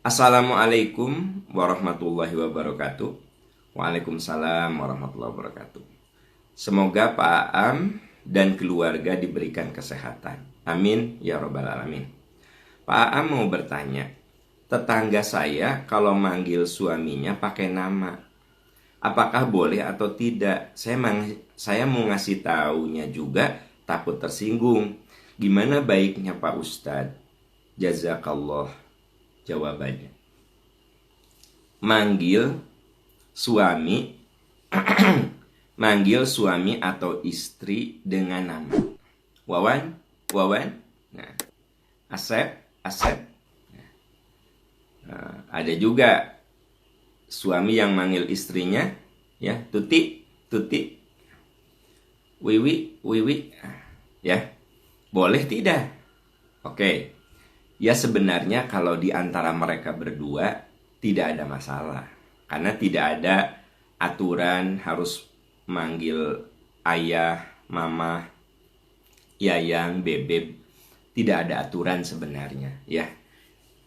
Assalamualaikum warahmatullahi wabarakatuh. Waalaikumsalam warahmatullahi wabarakatuh. Semoga Pak Aam dan keluarga diberikan kesehatan. Amin ya robbal alamin. Pak Aam mau bertanya, tetangga saya kalau manggil suaminya pakai nama, apakah boleh atau tidak? Saya mau ngasih taunya juga, takut tersinggung. Gimana baiknya Pak Ustadz? Jazakallah. Jawabannya, manggil suami manggil suami atau istri dengan nama. Wawan, Wawan. Nah, Asep, Asep. Ada juga suami yang manggil istrinya ya, Tuti, Tuti. Wiwi, Wiwi. Ya. Boleh tidak? Oke. Ya sebenarnya kalau di antara mereka berdua tidak ada masalah. Karena tidak ada aturan harus manggil ayah, mama, yayang, bebeb. Tidak ada aturan sebenarnya ya.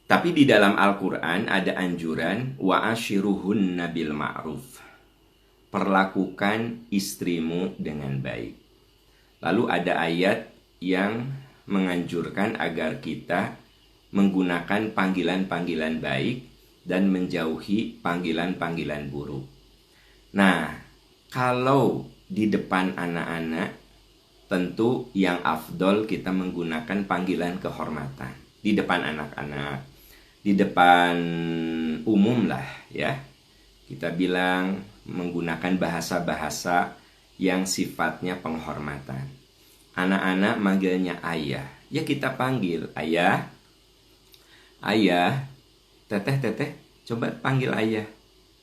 Tapi di dalam Al-Quran ada anjuran wa'ashiruhunna bil ma'ruf. Perlakukan istrimu dengan baik. Lalu ada ayat yang menganjurkan agar kita menggunakan panggilan-panggilan baik dan menjauhi panggilan-panggilan buruk. Nah, kalau di depan anak-anak, tentu yang afdol kita menggunakan panggilan kehormatan. Di depan anak-anak, di depan umum lah ya. Kita bilang menggunakan bahasa-bahasa yang sifatnya penghormatan. Anak-anak manggilnya ayah, ya kita panggil ayah. Ayah, teteh, teteh, coba panggil ayah.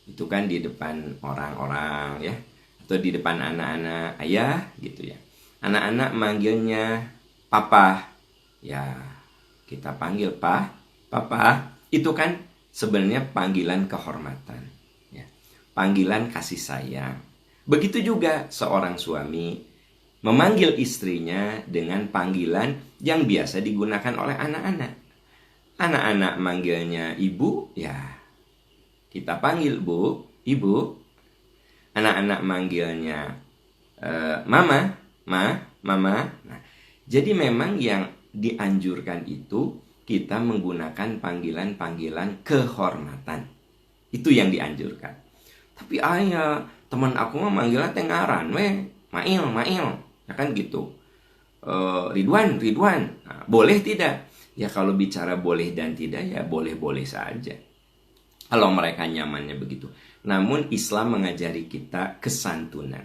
Itu kan di depan orang-orang ya, atau di depan anak-anak, ayah gitu ya. Anak-anak manggilnya papa, ya kita panggil papa. Itu kan sebenarnya panggilan kehormatan ya, panggilan kasih sayang. Begitu juga seorang suami memanggil istrinya dengan panggilan yang biasa digunakan oleh anak-anak. Anak-anak manggilnya ibu, ya kita panggil bu, ibu. Anak-anak manggilnya mama, mama. Nah, jadi memang yang dianjurkan itu kita menggunakan panggilan-panggilan kehormatan. Itu yang dianjurkan. Tapi ayah, teman aku mah manggilnya tengaran, mail. Ya kan gitu. Ridwan. Nah, boleh tidak? Ya kalau bicara boleh dan tidak ya boleh-boleh saja. Kalau mereka nyamannya begitu. Namun Islam mengajari kita kesantunan.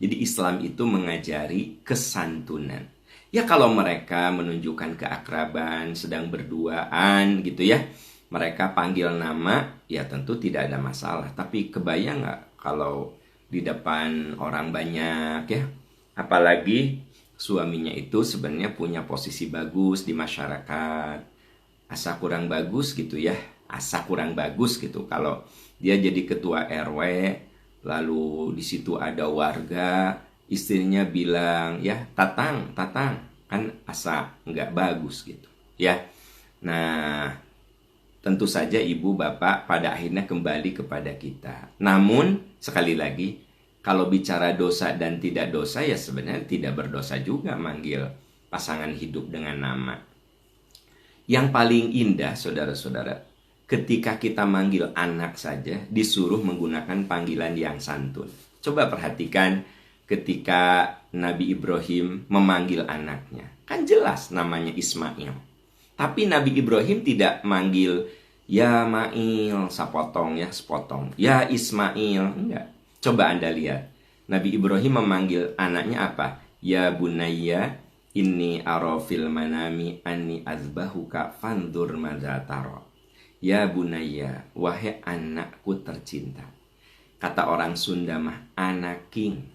Jadi Islam itu mengajari kesantunan. Ya kalau mereka menunjukkan keakraban, sedang berduaan gitu ya. Mereka panggil nama, ya tentu tidak ada masalah. Tapi kebayang nggak kalau di depan orang banyak ya. Apalagi suaminya itu sebenarnya punya posisi bagus di masyarakat. Asa kurang bagus gitu ya. Asa kurang bagus gitu kalau dia jadi ketua RW, lalu di situ ada warga, istrinya bilang, ya tatang, kan asa nggak bagus gitu ya. Nah, tentu saja ibu bapak pada akhirnya kembali kepada kita. Namun sekali lagi, kalau bicara dosa dan tidak dosa ya sebenarnya tidak berdosa juga manggil pasangan hidup dengan nama. Yang paling indah saudara-saudara, ketika kita manggil anak saja disuruh menggunakan panggilan yang santun. Coba perhatikan ketika Nabi Ibrahim memanggil anaknya. Kan jelas namanya Ismail. Tapi Nabi Ibrahim tidak manggil ya Mail, sepotong, ya Ismail, enggak. Coba Anda lihat, Nabi Ibrahim memanggil anaknya apa? Ya bunayya inni ara fil manami anni azbahuka fandur madza tara. Ya bunayya, wahai anakku tercinta. Kata orang Sunda mah anaking.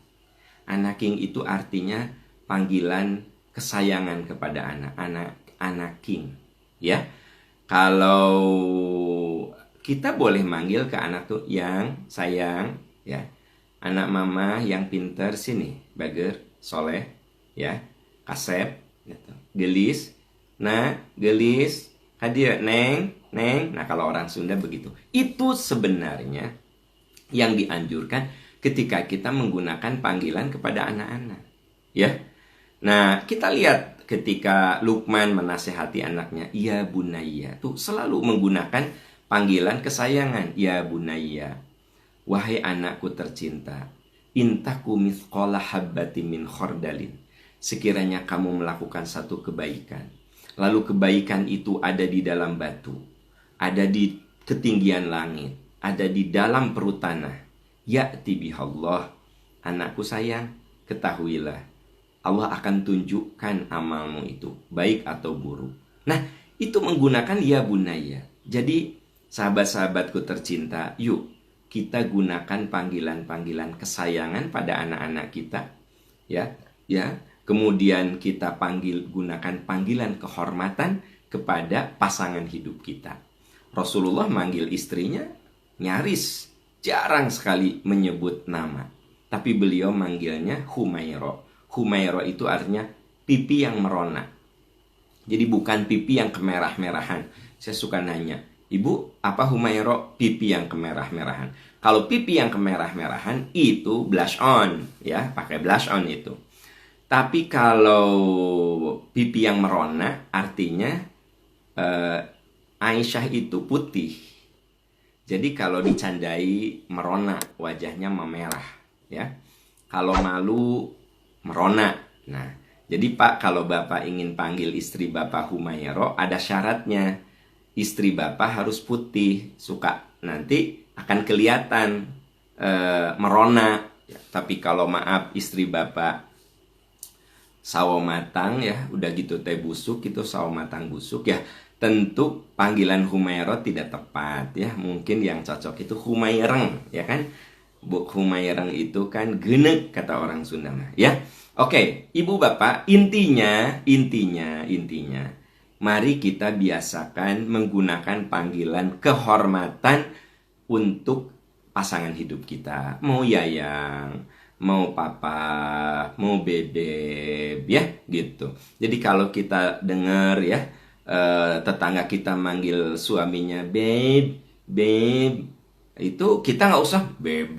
Anaking itu artinya panggilan kesayangan kepada anaking. Ya. Kalau kita boleh manggil ke anak tuh yang sayang ya. Anak mama yang pinter sini, bager, soleh, ya, kasep, gitu. Gelis, nah, gelis, hadir, neng, Neng. Nah, kalau orang Sunda begitu. Itu sebenarnya yang dianjurkan ketika kita menggunakan panggilan kepada anak-anak. Ya. Nah, kita lihat ketika Luqman menasehati anaknya, ya bunayya, tuh selalu menggunakan panggilan kesayangan, ya bunayya. Wahai anakku tercinta, intaku mithqala habbatin min khordalin. Sekiranya kamu melakukan satu kebaikan, lalu kebaikan itu ada di dalam batu, ada di ketinggian langit, ada di dalam perut tanah. Ya'ti bihallah. Anakku sayang, ketahuilah, Allah akan tunjukkan amalmu itu, baik atau buruk. Nah, itu menggunakan ya bunayya. Jadi, sahabat-sahabatku tercinta, yuk kita gunakan panggilan-panggilan kesayangan pada anak-anak kita. Ya. Kemudian kita gunakan panggilan kehormatan kepada pasangan hidup kita. Rasulullah manggil istrinya nyaris jarang sekali menyebut nama. Tapi beliau manggilnya Humaira. Humaira itu artinya pipi yang merona. Jadi bukan pipi yang kemerah-merahan. Saya suka nanya, Ibu, apa Humaira? Pipi yang kemerah-merahan. Kalau pipi yang kemerah-merahan itu blush on, ya, pakai blush on itu. Tapi kalau pipi yang merona artinya Aisyah itu putih. Jadi kalau dicandai merona, wajahnya memerah, ya. Kalau malu merona. Nah, jadi Pak, kalau Bapak ingin panggil istri Bapak Humaira, ada syaratnya. Istri Bapak harus putih, suka nanti akan kelihatan merona. Ya, tapi kalau maaf istri Bapak sawo matang, ya, udah gitu teh busuk, itu sawo matang busuk, ya, tentu panggilan Humaira tidak tepat, ya. Mungkin yang cocok itu Humaireng, ya kan? Bu Humaireng itu kan genek kata orang Sunda mah, ya. Oke, Ibu Bapak, intinya mari kita biasakan menggunakan panggilan kehormatan untuk pasangan hidup kita. Mau yayang, mau papa, mau bebek, ya, gitu. Jadi kalau kita dengar, ya, tetangga kita manggil suaminya babe, itu kita nggak usah beb,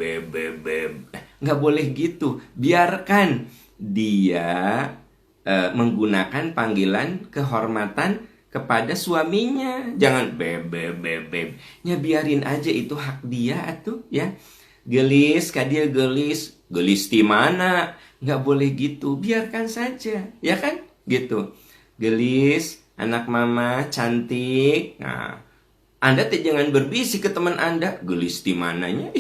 nggak boleh gitu. Biarkan dia menggunakan panggilan kehormatan kepada suaminya. Jangan beb. Ya, biarin aja, itu hak dia atuh, ya. Gelis, kadia gelis di mana? Nggak boleh gitu. Biarkan saja, ya kan? Gitu. Gelis, anak mama cantik. Nah, Anda jangan berbisik ke teman Anda. Gelis di mananya?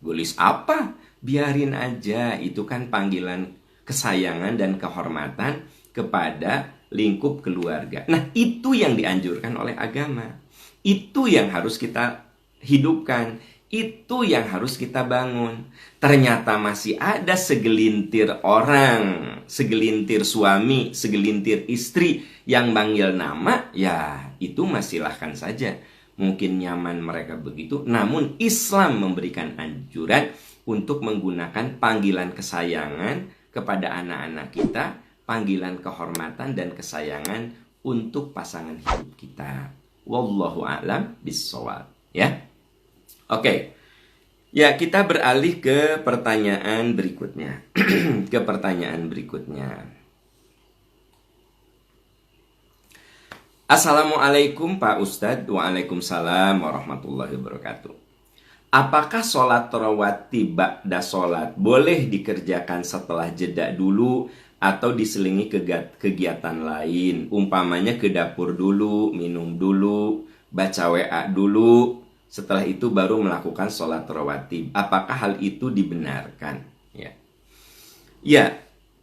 Gelis apa? Biarin aja. Itu kan panggilan kesayangan dan kehormatan kepada lingkup keluarga. Nah, itu yang dianjurkan oleh agama. Itu yang harus kita hidupkan. Itu yang harus kita bangun. Ternyata masih ada segelintir orang, segelintir suami, segelintir istri yang manggil nama, ya itu silahkan saja. Mungkin nyaman mereka begitu, namun Islam memberikan anjuran untuk menggunakan panggilan kesayangan kepada anak-anak kita, panggilan kehormatan dan kesayangan untuk pasangan hidup kita. Wallahu a'lam bishawab, ya. Oke. Ya, kita beralih ke pertanyaan berikutnya. Assalamualaikum Pak Ustadz. Waalaikumsalam warahmatullahi wabarakatuh. Apakah sholat rawatib ba'da sholat boleh dikerjakan setelah jeda dulu atau diselingi kegiatan lain? Umpamanya ke dapur dulu, minum dulu, baca WA dulu, setelah itu baru melakukan sholat rawatib. Apakah hal itu dibenarkan? Ya,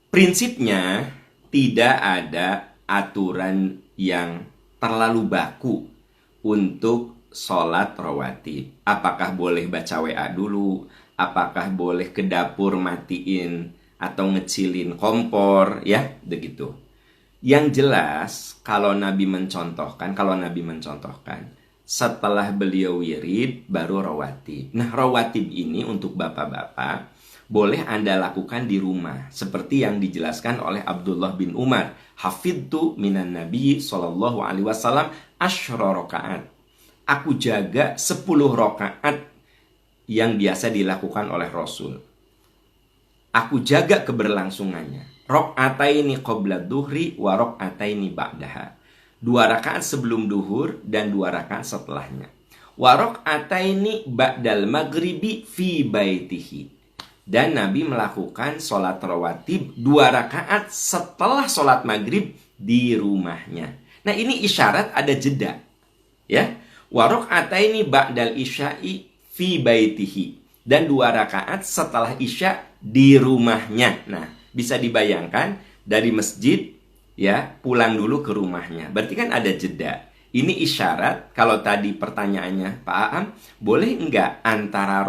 prinsipnya tidak ada aturan yang terlalu baku untuk sholat rawatib. Apakah boleh baca WA dulu? Apakah boleh ke dapur matiin atau ngecilin kompor? Ya, begitu. Yang jelas, kalau Nabi mencontohkan, setelah beliau wirid baru rawatib. Nah, rawatib ini untuk bapak-bapak boleh Anda lakukan di rumah, seperti yang dijelaskan oleh Abdullah bin Umar. Hafidtu minan Nabi sallallahu alaihi wasallam asyra rakaat. aku jaga 10 rakaat yang biasa dilakukan oleh Rasul. Aku jaga keberlangsungannya. Rakaataini qabla duhri wa rakaataini ba'daha. 2 rakaat sebelum duhur dan 2 rakaat setelahnya. Wa rakaataini ba'dal maghribi fi baitihi. Dan Nabi melakukan sholat rawatib 2 rakaat setelah sholat maghrib di rumahnya. Nah, ini isyarat ada jeda. Ya. Wa rakaataini ba'dal isya'i fi baitihi. Dan 2 rakaat setelah isya di rumahnya. Nah, bisa dibayangkan dari masjid ya pulang dulu ke rumahnya. Berarti kan ada jeda. Ini isyarat. Kalau tadi pertanyaannya Pak Aam, boleh enggak antara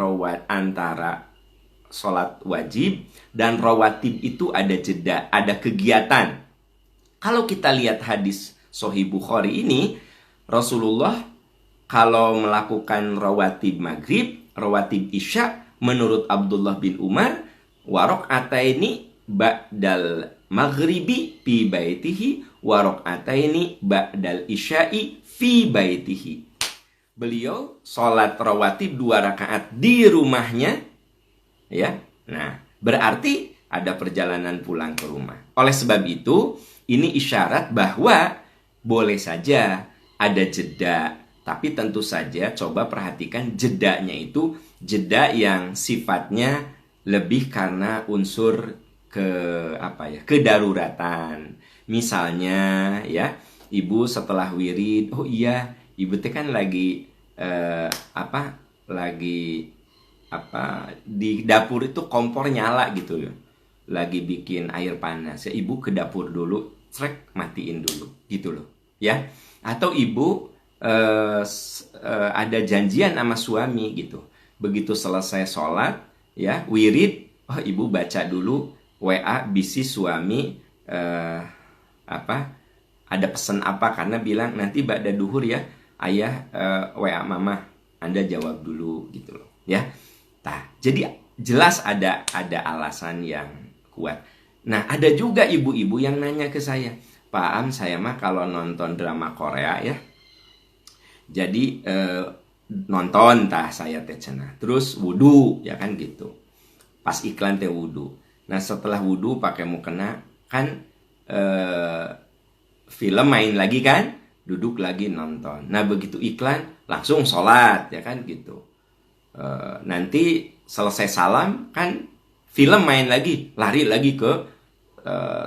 sholat wajib dan rawatib itu ada jeda, ada kegiatan? Kalau kita lihat hadis Sahih Bukhari ini, Rasulullah kalau melakukan rawatib maghrib, rawatib isya, menurut Abdullah bin Umar, wa rakaataini ba'dal maghribi fi baitihi wa rakaataini ba'dal isya'i fi baitihi. Beliau sholat rawatib 2 rakaat di rumahnya. Ya, nah berarti ada perjalanan pulang ke rumah. Oleh sebab itu, ini isyarat bahwa boleh saja ada jeda, tapi tentu saja coba perhatikan jedanya itu jeda yang sifatnya lebih karena unsur kedaruratan. Misalnya ya, ibu setelah wirid, oh iya, ibu teh kan lagi di dapur itu kompor nyala gitu loh, lagi bikin air panas ya, ibu ke dapur dulu, matiin dulu gitu loh ya. Atau ibu ada janjian sama suami gitu, begitu selesai sholat ya wirid, oh ibu baca dulu WA bisi suami, ada pesan apa, karena bilang nanti ba'da duhur ya ayah WA mama, Anda jawab dulu gitu loh ya. Nah, jadi jelas ada alasan yang kuat. Nah, ada juga ibu-ibu yang nanya ke saya, Pak Am, saya mah kalau nonton drama Korea ya, jadi nonton saya teh cenah, terus wudu ya kan gitu, pas iklan teh wudu. Nah, setelah wudu pakai mukena kan film main lagi kan, duduk lagi nonton. Nah, begitu iklan langsung sholat ya kan gitu. Nanti selesai salam kan film main lagi, lari lagi ke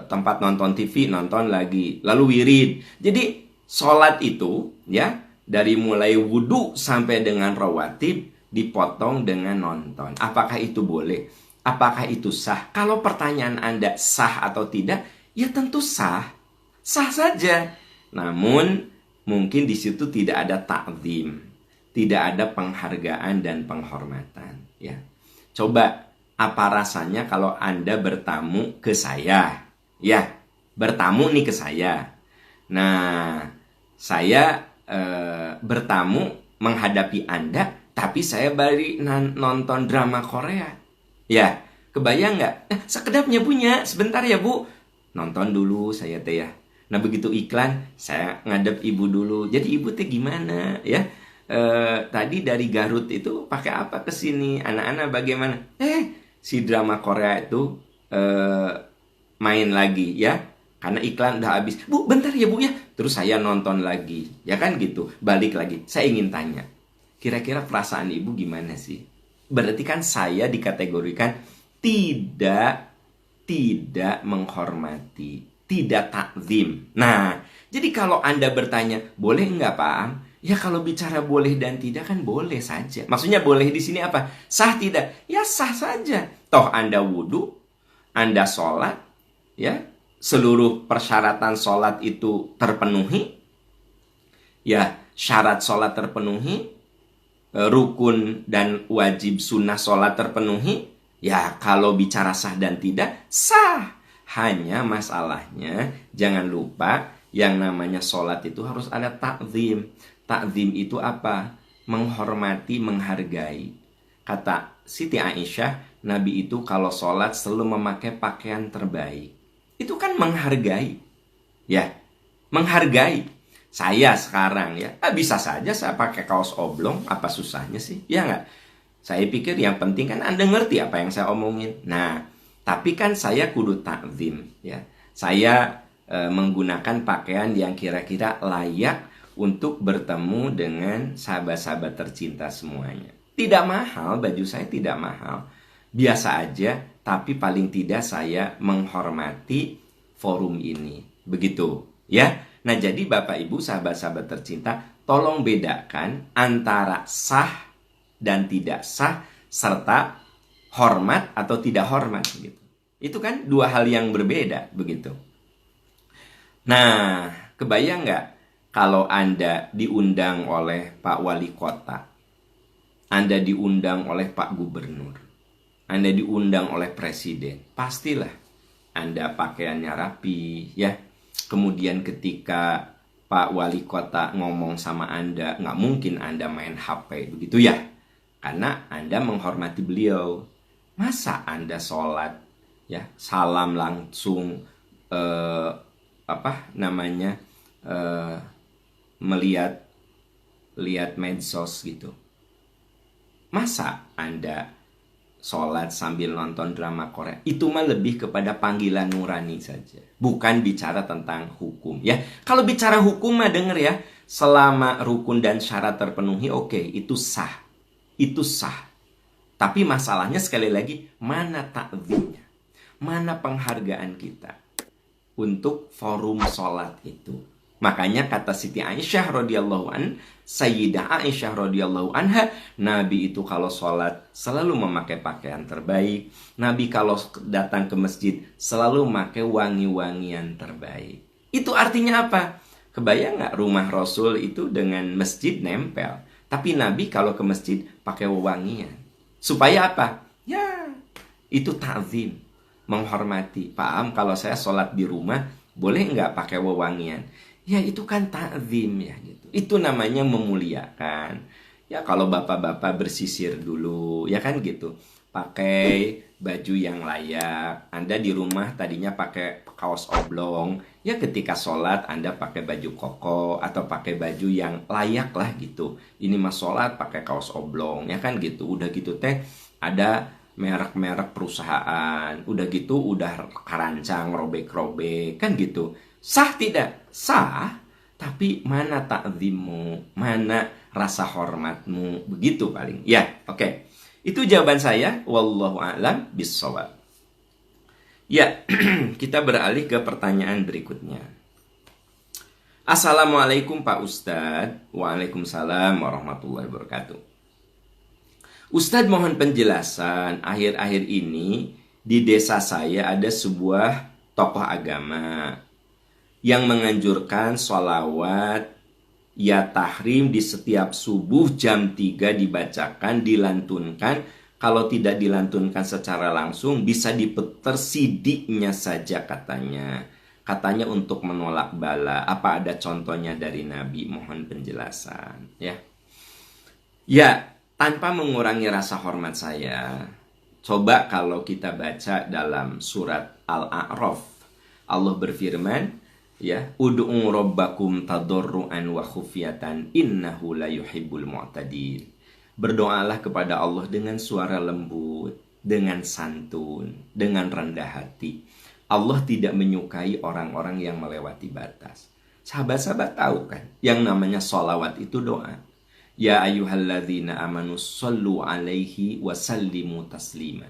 tempat nonton TV, nonton lagi, lalu wirid. Jadi sholat itu ya dari mulai wudu sampai dengan rawatib dipotong dengan nonton. Apakah itu boleh? Apakah itu sah? Kalau pertanyaan Anda sah atau tidak, ya tentu sah, sah saja. Namun mungkin di situ tidak ada ta'zim, tidak ada penghargaan dan penghormatan ya. Coba apa rasanya kalau Anda bertamu ke saya ya, bertamu nih ke saya. Nah, saya bertamu menghadapi Anda, tapi saya baru nonton drama Korea ya, kebayang nggak? Sekedapnya punya sebentar ya Bu, nonton dulu saya teh ya. Nah, begitu iklan saya ngadep ibu dulu, jadi ibu teh gimana ya? Tadi dari Garut itu pakai apa ke sini? Anak-anak bagaimana? Si drama Korea itu main lagi ya, karena iklan udah habis. Bu, bentar ya Bu ya. Terus saya nonton lagi, ya kan gitu. Balik lagi. Saya ingin tanya, kira-kira perasaan ibu gimana sih? Berarti kan saya dikategorikan tidak menghormati, tidak takzim. Nah, jadi kalau Anda bertanya, boleh enggak Pak Am? Ya kalau bicara boleh dan tidak kan boleh saja. Maksudnya boleh di sini apa? Sah tidak? Ya sah saja. Toh Anda wudhu, Anda sholat, ya seluruh persyaratan sholat itu terpenuhi. Ya syarat sholat terpenuhi, rukun dan wajib sunnah sholat terpenuhi. Ya kalau bicara sah dan tidak, sah. Hanya masalahnya jangan lupa yang namanya sholat itu harus ada takzim. Takzim itu apa? Menghormati, menghargai. Kata Siti Aisyah, Nabi itu kalau sholat selalu memakai pakaian terbaik. Itu kan menghargai. Ya, menghargai. Saya sekarang ya, bisa saja saya pakai kaos oblong, apa susahnya sih? Ya nggak? Saya pikir yang penting kan Anda ngerti apa yang saya omongin. Nah, tapi kan saya kudu takzim ya. Saya menggunakan pakaian yang kira-kira layak untuk bertemu dengan sahabat-sahabat tercinta semuanya. Tidak mahal, baju saya tidak mahal. Biasa aja, tapi paling tidak saya menghormati forum ini. Begitu ya. Nah, jadi Bapak Ibu sahabat-sahabat tercinta, tolong bedakan antara sah dan tidak sah serta hormat atau tidak hormat gitu. Itu kan dua hal yang berbeda begitu. Nah, kebayang nggak kalau Anda diundang oleh Pak Wali Kota, Anda diundang oleh Pak Gubernur, Anda diundang oleh Presiden, pastilah Anda pakaiannya rapi ya. Kemudian ketika Pak Wali Kota ngomong sama Anda, nggak mungkin Anda main HP begitu ya. Karena Anda menghormati beliau. Masa Anda sholat ya, salam langsung melihat medsos gitu. Masa Anda sholat sambil nonton drama Korea? Itu mah lebih kepada panggilan nurani saja, bukan bicara tentang hukum ya. Kalau bicara hukum mah denger ya, selama rukun dan syarat terpenuhi, oke, itu sah. Itu sah. Tapi masalahnya sekali lagi, mana takzimnya? Mana penghargaan kita untuk forum sholat itu? Makanya kata Siti Aisyah radhiyallahu Sayyidah Aisyah radhiyallahu anha, Nabi itu kalau sholat selalu memakai pakaian terbaik. Nabi kalau datang ke masjid selalu memakai wangi-wangian terbaik. Itu artinya apa? Kebayang nggak rumah Rasul itu dengan masjid nempel, tapi Nabi kalau ke masjid pakai wewangian. Supaya apa? Ya, itu ta'zim, menghormati. Paham kalau saya sholat di rumah boleh nggak pakai wewangian? Ya itu kan ta'zim ya gitu. Itu namanya memuliakan. Ya kalau bapak-bapak bersisir dulu, ya kan gitu. Pakai baju yang layak. Anda di rumah tadinya pakai kaos oblong, ya ketika sholat Anda pakai baju koko atau pakai baju yang layak lah gitu. Ini mah sholat pakai kaos oblong, ya kan gitu. Udah gitu teh ada merek-merek perusahaan, udah gitu udah kerancang, robek-robek, kan gitu. Sah tidak? Sah, tapi mana takzimmu, mana rasa hormatmu, begitu paling. Ya, oke. Itu jawaban saya, wallahu a'lam bissawab. Ya, kita beralih ke pertanyaan berikutnya. Assalamualaikum Pak Ustadz. Waalaikumsalam warahmatullahi wabarakatuh. Ustadz mohon penjelasan, akhir-akhir ini di desa saya ada sebuah tokoh agama yang menganjurkan sholawat ya tahrim di setiap subuh jam 3 dibacakan, dilantunkan. Kalau tidak dilantunkan secara langsung bisa diputar CD-nya saja katanya. Katanya untuk menolak bala. Apa ada contohnya dari Nabi? Mohon penjelasan ya. Ya, tanpa mengurangi rasa hormat saya, coba kalau kita baca dalam surat Al-A'raf, Allah berfirman, ya, ud'u rabbakum tadarruan wa khufyatan innahu la yuhibbul mu'tadin. Berdoalah kepada Allah dengan suara lembut, dengan santun, dengan rendah hati. Allah tidak menyukai orang-orang yang melewati batas. Sahabat-sahabat tahu kan, yang namanya sholawat itu doa. Ya ayyuhalladzina amanu shollu alaihi wa sallimu taslima.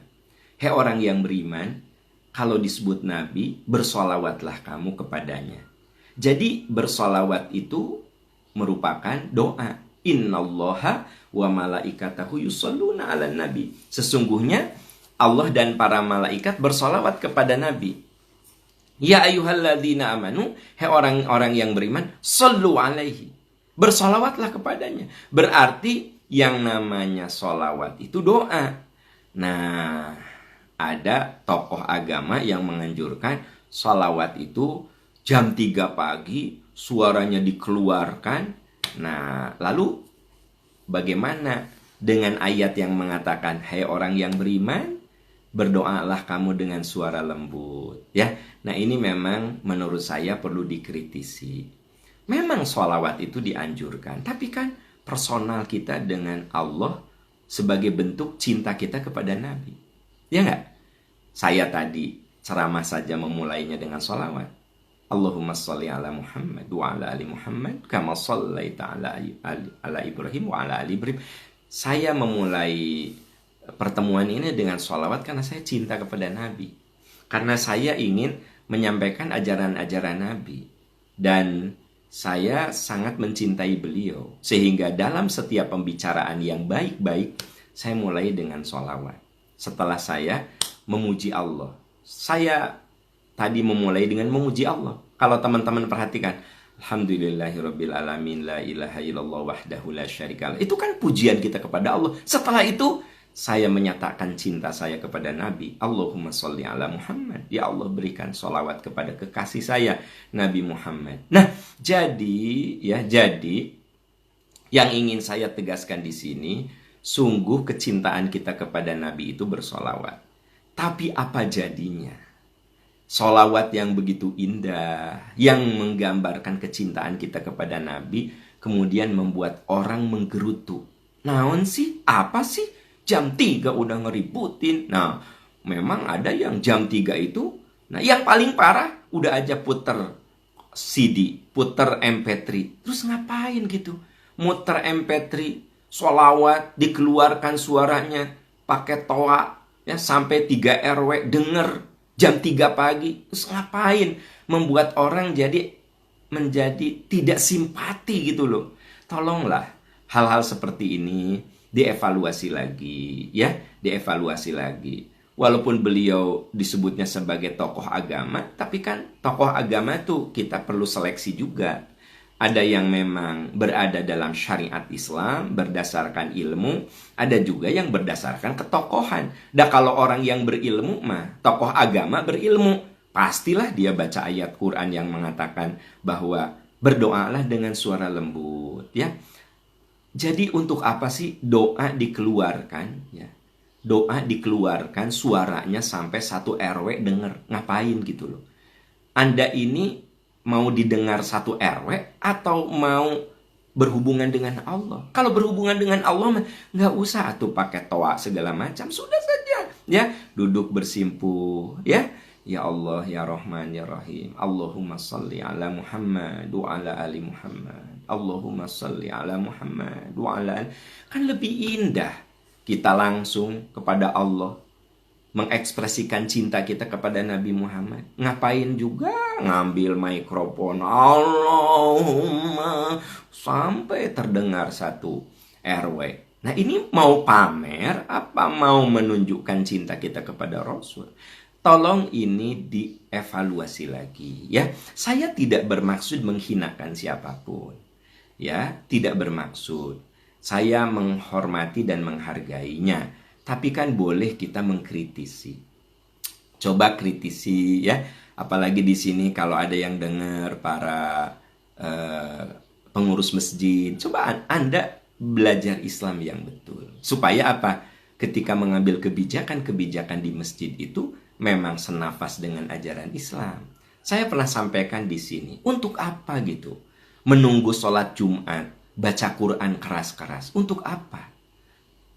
Hei orang yang beriman, kalau disebut Nabi, bersolawatlah kamu kepadanya. Jadi bersolawat itu merupakan doa. Innallaha wa malaikatahu yusholluna ala nabi. Sesungguhnya Allah dan para malaikat bersolawat kepada Nabi. Ya ayyuhalladzina amanu, hei orang-orang yang beriman, shollu alaihi. Bersolawatlah kepadanya. Berarti yang namanya solawat itu doa. Nah, ada tokoh agama yang menganjurkan sholawat itu jam 3 pagi, suaranya dikeluarkan. Nah, lalu bagaimana dengan ayat yang mengatakan, hai orang yang beriman, berdoalah kamu dengan suara lembut. Ya, nah ini memang menurut saya perlu dikritisi. Memang sholawat itu dianjurkan, tapi kan personal kita dengan Allah sebagai bentuk cinta kita kepada Nabi. Ya nggak? Saya tadi ceramah saja memulainya dengan sholawat. Allahumma sholli ala Muhammad wa ala ali Muhammad kama shallaita ala Ibrahim wa ala ali Ibrahim. Saya memulai pertemuan ini dengan sholawat karena saya cinta kepada Nabi. Karena saya ingin menyampaikan ajaran-ajaran Nabi. Dan saya sangat mencintai beliau. Sehingga dalam setiap pembicaraan yang baik-baik, saya mulai dengan sholawat. Setelah saya memuji Allah. Saya tadi memulai dengan memuji Allah. Kalau teman-teman perhatikan, alhamdulillahirabbil alamin la ilaha illallah wahdahu la syarikalah. Itu kan pujian kita kepada Allah. Setelah itu saya menyatakan cinta saya kepada Nabi. Allahumma sholli ala Muhammad. Ya Allah, berikan sholawat kepada kekasih saya, Nabi Muhammad. Nah, jadi yang ingin saya tegaskan di sini, sungguh kecintaan kita kepada Nabi itu bersholawat. Tapi apa jadinya? Sholawat yang begitu indah, yang menggambarkan kecintaan kita kepada Nabi, kemudian membuat orang menggerutu. Naon sih? Apa sih? Jam 3 udah ngeributin. Nah, memang ada yang jam 3 itu, nah yang paling parah, udah aja puter CD, puter MP3. Terus ngapain gitu? Muter MP3, sholawat, dikeluarkan suaranya, pakai toa, ya, sampai 3 RW denger. Jam 3 pagi, terus ngapain? Membuat orang menjadi tidak simpati gitu loh. Tolonglah hal-hal seperti ini dievaluasi lagi, ya, dievaluasi lagi. Walaupun beliau disebutnya sebagai tokoh agama, tapi kan tokoh agama tuh kita perlu seleksi juga. Ada yang memang berada dalam syariat Islam berdasarkan ilmu, ada juga yang berdasarkan ketokohan. Dan kalau orang yang berilmu mah, tokoh agama berilmu, pastilah dia baca ayat Quran yang mengatakan bahwa berdoalah dengan suara lembut, ya. Jadi untuk apa sih doa dikeluarkan, ya? Doa dikeluarkan suaranya sampai 1 RW denger. Ngapain gitu loh. Anda ini mau didengar 1 RW atau mau berhubungan dengan Allah? Kalau berhubungan dengan Allah nggak usah tuh pakai toa segala macam, sudah saja, ya, duduk bersimpuh, ya. Ya Allah, ya Rahman, ya Rahim. Allahumma sholli ala Muhammad wa ala ali Muhammad. Allahumma sholli ala Muhammad wa ala ali. Kan lebih indah kita langsung kepada Allah mengekspresikan cinta kita kepada Nabi Muhammad. Ngapain juga ngambil mikrofon Allahumma sampai terdengar 1 RW. Nah, ini mau pamer apa mau menunjukkan cinta kita kepada Rasul? Tolong ini dievaluasi lagi, ya. Saya tidak bermaksud menghinakan siapapun, ya, tidak bermaksud. Saya menghormati dan menghargainya. Tapi kan boleh kita mengkritisi. Coba kritisi, ya. Apalagi di sini kalau ada yang dengar para pengurus masjid, coba Anda belajar Islam yang betul. Supaya apa? Ketika mengambil kebijakan-kebijakan di masjid itu memang senafas dengan ajaran Islam. Saya pernah sampaikan di sini. Untuk apa gitu? Menunggu sholat Jumat, baca Quran keras-keras. Untuk apa?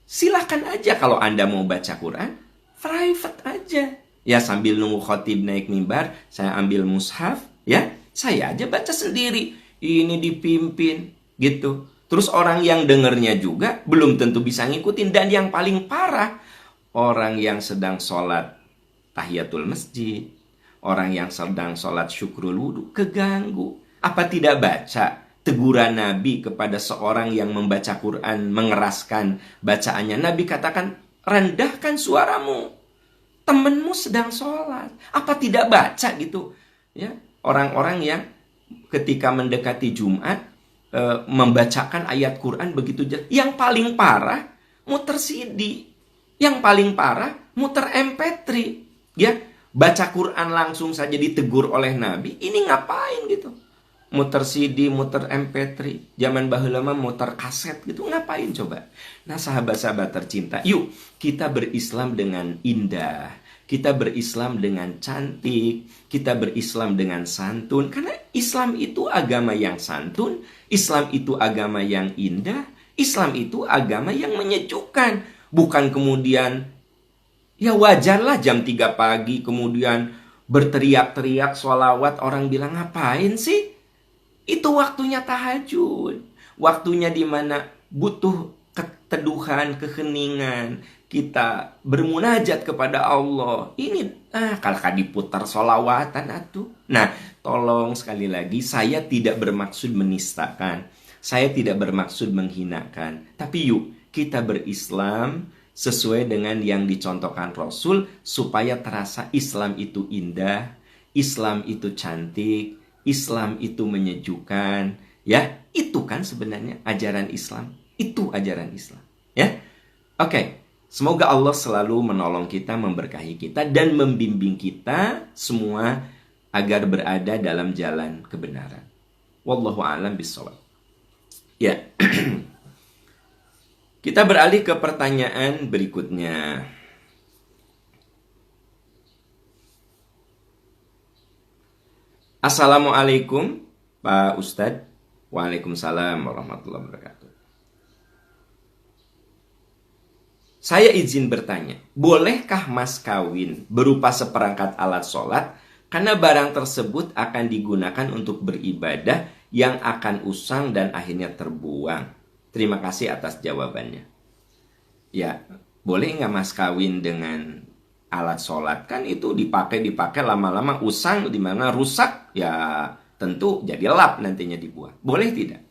Silahkan aja kalau Anda mau baca Quran, private aja. Ya, sambil nunggu khotib naik mimbar, saya ambil mushaf, ya. Saya aja baca sendiri. Ini dipimpin, gitu. Terus orang yang dengernya juga belum tentu bisa ngikutin. Dan yang paling parah, orang yang sedang sholat tahiyatul masjid, orang yang sedang sholat syukrul wudhu, keganggu. Apa tidak baca teguran Nabi kepada seorang yang membaca Quran, mengeraskan bacaannya? Nabi katakan, rendahkan suaramu, temanmu sedang sholat. Apa tidak baca gitu? Ya, orang-orang yang ketika mendekati Jumat membacakan ayat Quran begitu jelas. Yang paling parah muter CD, yang paling parah muter MP3. Ya, baca Quran langsung saja ditegur oleh Nabi. Ini ngapain gitu? Muter CD, muter MP3. Zaman baheula mah muter kaset gitu. Ngapain coba? Nah, sahabat-sahabat tercinta, yuk kita berislam dengan indah, kita berislam dengan cantik, kita berislam dengan santun. Karena Islam itu agama yang santun, Islam itu agama yang indah, Islam itu agama yang menyejukkan. Bukan kemudian, ya wajarlah jam 3 pagi kemudian berteriak-teriak sholawat, orang bilang ngapain sih? Itu waktunya tahajud, waktunya dimana butuh keteduhan, keheningan, kita bermunajat kepada Allah. Ini kalau diputar sholawatan atuh. Nah, tolong sekali lagi, saya tidak bermaksud menistakan, saya tidak bermaksud menghinakan, tapi yuk kita berislam sesuai dengan yang dicontohkan Rasul, supaya terasa Islam itu indah, Islam itu cantik, Islam itu menyejukkan. Ya, itu kan sebenarnya ajaran Islam. Itu ajaran Islam. Ya, oke. Semoga Allah selalu menolong kita, memberkahi kita, dan membimbing kita semua agar berada dalam jalan kebenaran. Wallahu a'lam bishawab. Ya. Kita beralih ke pertanyaan berikutnya. Assalamualaikum Pak Ustadz. Waalaikumsalam warahmatullahi wabarakatuh. Saya izin bertanya, bolehkah mas kawin berupa seperangkat alat sholat karena barang tersebut akan digunakan untuk beribadah yang akan usang dan akhirnya terbuang? Terima kasih atas jawabannya. Ya, boleh nggak mas kawin dengan alat sholat? Kan itu dipakai lama-lama usang, dimana rusak, ya tentu jadi lap nantinya dibuang. Boleh tidak?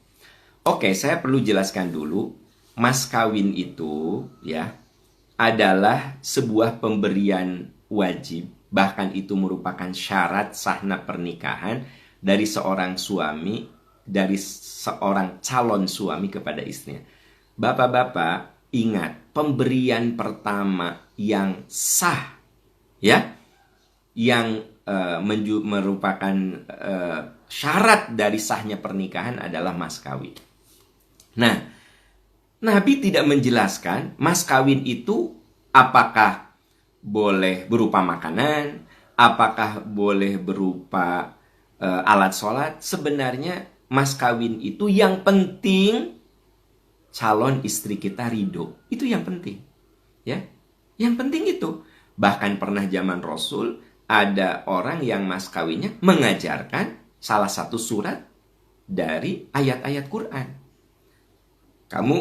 Oke, saya perlu jelaskan dulu. Mas kawin itu ya adalah sebuah pemberian wajib, bahkan itu merupakan syarat sahnya pernikahan dari seorang suami, dari seorang calon suami kepada istrinya. Bapak-bapak, ingat, pemberian pertama yang sah, ya, yang merupakan syarat dari sahnya pernikahan adalah mas kawin. Nah, Nabi tidak menjelaskan mas kawin itu apakah boleh berupa makanan, apakah boleh berupa alat sholat. Sebenarnya mas kawin itu yang penting calon istri kita ridho. Itu yang penting. Ya, yang penting itu. Bahkan pernah zaman Rasul ada orang yang mas kawinnya mengajarkan salah satu surat dari ayat-ayat Quran. Kamu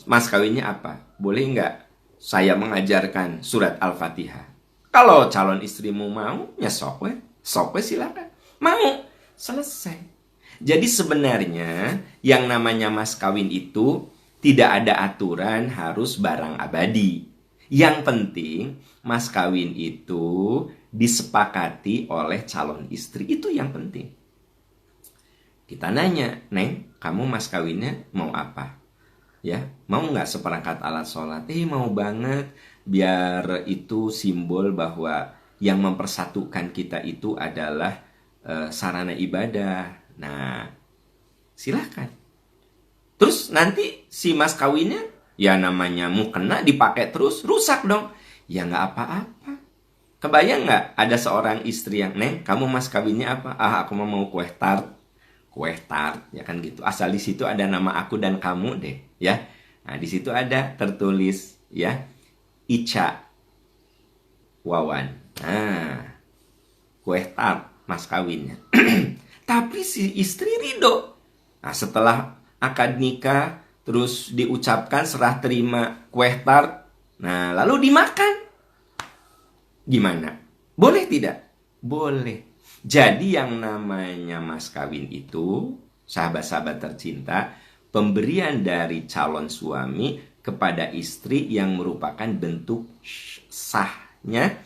mas kawinnya apa? Boleh nggak saya mengajarkan surat Al-Fatihah? Kalau calon istrimu mau, ya sokwe silakan. Mau, selesai. Jadi sebenarnya yang namanya mas kawin itu tidak ada aturan harus barang abadi. Yang penting mas kawin itu disepakati oleh calon istri. Itu yang penting. Kita nanya, Neng, kamu mas kawinnya mau apa? Ya, mau nggak seperangkat alat sholat? Mau banget, biar itu simbol bahwa yang mempersatukan kita itu adalah sarana ibadah. Nah, silahkan. Terus nanti si mas kawinnya, ya namanya mukena dipakai terus, rusak dong. Ya nggak apa-apa. Kebayang nggak ada seorang istri yang, Neng, kamu mas kawinnya apa? Aku mau kue tart. Kue tart, ya kan gitu. Asal di situ ada nama aku dan kamu deh, ya. Nah, di situ ada tertulis, ya, Ica Wawan. Nah, kue tart mas kawinnya. Tapi si istri ridho. Nah, setelah akad nikah, terus diucapkan serah terima kue tart. Nah, lalu dimakan. Gimana? Boleh tidak? Boleh. Jadi yang namanya mas kawin itu, sahabat-sahabat tercinta, pemberian dari calon suami kepada istri yang merupakan bentuk sahnya,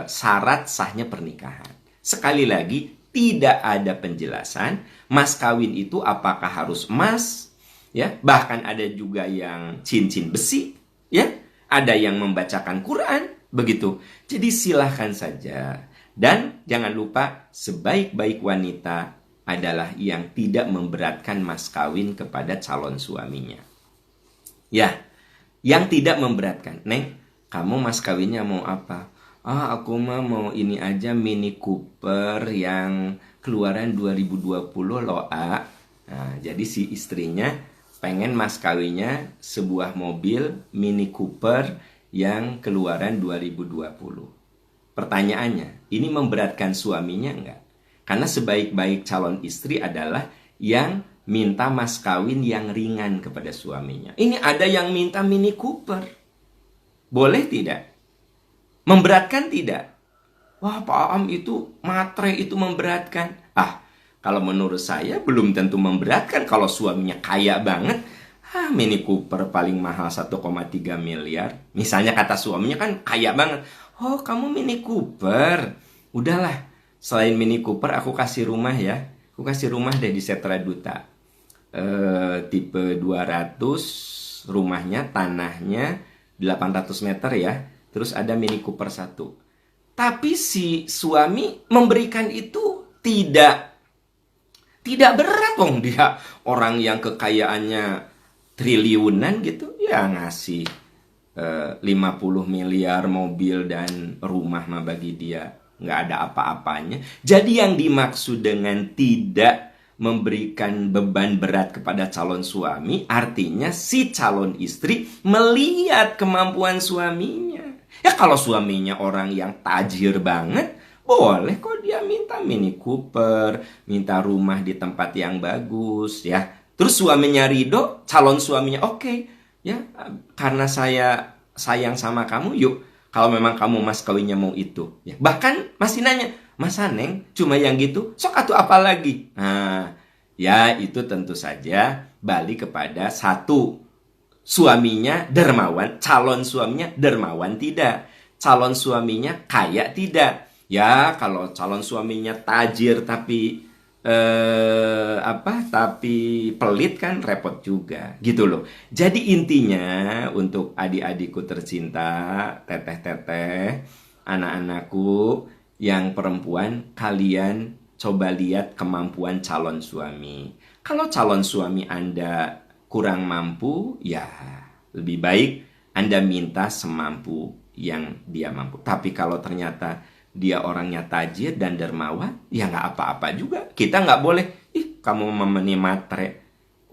syarat sahnya pernikahan. Sekali lagi, tidak ada penjelasan mas kawin itu apakah harus emas, ya, bahkan ada juga yang cincin besi, ya, ada yang membacakan Quran, begitu. Jadi silahkan saja. Dan jangan lupa, sebaik-baik wanita adalah yang tidak memberatkan mas kawin kepada calon suaminya. Ya, yang tidak memberatkan. Neng, kamu mas kawinnya mau apa? Aku mah mau ini aja Mini Cooper yang keluaran 2020 loh, A. Nah, jadi si istrinya pengen mas kawinnya sebuah mobil Mini Cooper yang keluaran 2020. Pertanyaannya, ini memberatkan suaminya enggak? Karena sebaik-baik calon istri adalah yang minta mas kawin yang ringan kepada suaminya. Ini ada yang minta Mini Cooper. Boleh tidak? Memberatkan tidak? Wah, Pak Am, itu matre, itu memberatkan. Kalau menurut saya belum tentu memberatkan kalau suaminya kaya banget. Mini Cooper paling mahal 1,3 miliar. Misalnya kata suaminya kan kaya banget. Oh, kamu Mini Cooper. Udahlah, selain Mini Cooper aku kasih rumah ya. Aku kasih rumah deh di Setra Duta. Tipe 200, rumahnya, tanahnya 800 meter ya. Terus ada Mini Cooper 1. Tapi si suami memberikan itu tidak berat dong, dia orang yang kekayaannya triliunan gitu ya ngasih 50 miliar mobil dan rumah mah bagi dia nggak ada apa-apanya. Jadi yang dimaksud dengan tidak memberikan beban berat kepada calon suami artinya si calon istri melihat kemampuan suaminya. Ya kalau suaminya orang yang tajir banget, boleh kok dia minta Mini Cooper, minta rumah di tempat yang bagus ya. Terus suaminya ridho, calon suaminya oke, ya karena saya sayang sama kamu, yuk kalau memang kamu mas kawinnya mau itu. Ya. Bahkan masih nanya, Mas Neng cuma yang gitu, sok atuh apa lagi? Nah, ya itu tentu saja balik kepada satu, suaminya dermawan, calon suaminya dermawan tidak, calon suaminya kaya tidak. Ya kalau calon suaminya tajir tapi tapi pelit kan repot juga gitu loh. Jadi intinya untuk adik-adikku tercinta, teteh-teteh, anak-anakku yang perempuan, kalian coba lihat kemampuan calon suami. Kalau calon suami Anda kurang mampu, ya lebih baik Anda minta semampu yang dia mampu. Tapi kalau ternyata dia orangnya tajir dan dermawan, ya nggak apa-apa juga. Kita nggak boleh, kamu memeni matre.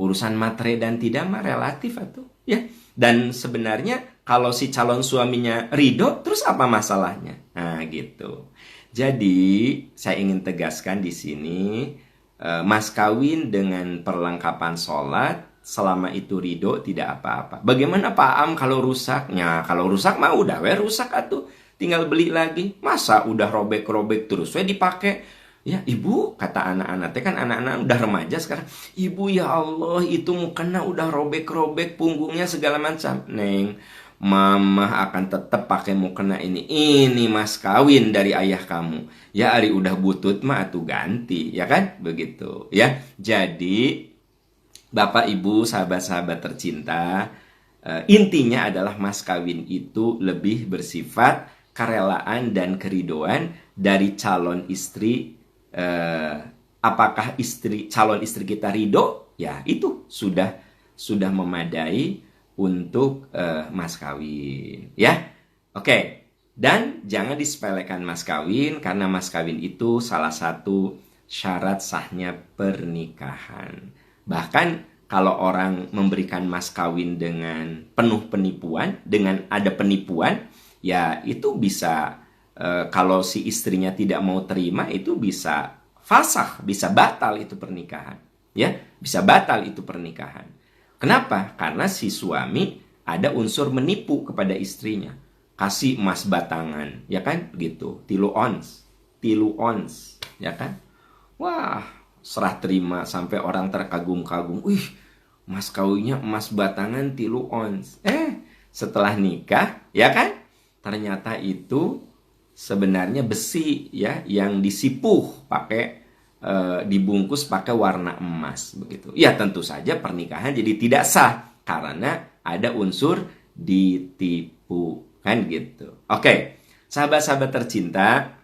Urusan matre dan tidak mah relatif atuh, ya. Dan sebenarnya kalau si calon suaminya ridho, terus apa masalahnya? Nah gitu. Jadi saya ingin tegaskan di sini, mas kawin dengan perlengkapan sholat selama itu ridho tidak apa-apa. Bagaimana Pak Am kalau rusaknya? Kalau rusak mah udah rusak atuh, tinggal beli lagi. Masa udah robek-robek terus dipakai? Ya ibu, kata anak-anak, kan anak-anak udah remaja sekarang. Ibu ya Allah, itu mukena udah robek-robek, punggungnya segala macam. Neng, mama akan tetap pakai mukena ini. Ini mas kawin dari ayah kamu. Ya ari udah butut mah atuh ganti, ya kan? Begitu ya. Jadi Bapak Ibu, sahabat-sahabat tercinta, intinya adalah mas kawin itu lebih bersifat kerelaan dan keridoan dari calon istri. Apakah calon istri kita ridho? Ya itu sudah memadai untuk mas kawin, ya. Oke. Dan jangan disepelekan mas kawin, karena mas kawin itu salah satu syarat sahnya pernikahan. Bahkan kalau orang memberikan mas kawin dengan penuh penipuan, dengan ada penipuan, ya itu bisa, kalau si istrinya tidak mau terima, itu bisa fasakh, bisa batal itu pernikahan. Ya, bisa batal itu pernikahan. Kenapa? Karena si suami ada unsur menipu kepada istrinya. Kasih emas batangan, ya kan? Gitu, 3 ons, ya kan? Wah, serah terima sampai orang terkagum-kagum. Wih, mas kawinnya emas batangan 3 ons. Setelah nikah, ya kan? Ternyata itu sebenarnya besi ya, yang disipuh pakai dibungkus pakai warna emas begitu. Ya tentu saja pernikahan jadi tidak sah karena ada unsur ditipu kan gitu. Oke, sahabat-sahabat tercinta,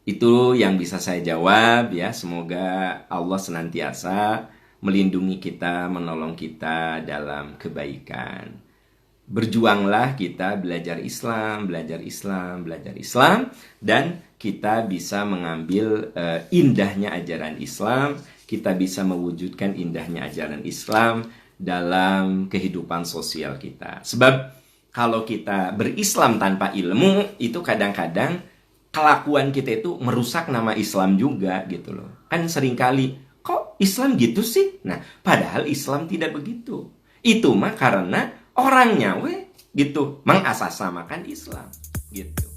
itu yang bisa saya jawab ya. Semoga Allah senantiasa melindungi kita, menolong kita dalam kebaikan. berjuanglah kita belajar Islam, belajar Islam, belajar Islam, dan kita bisa mengambil indahnya ajaran Islam, kita bisa mewujudkan indahnya ajaran Islam dalam kehidupan sosial kita. Sebab kalau kita berislam tanpa ilmu, itu kadang-kadang kelakuan kita itu merusak nama Islam juga gitu loh. Kan seringkali, kok Islam gitu sih? Nah, padahal Islam tidak begitu. Itu mah karena orangnya gitu mengasasamakan Islam gitu.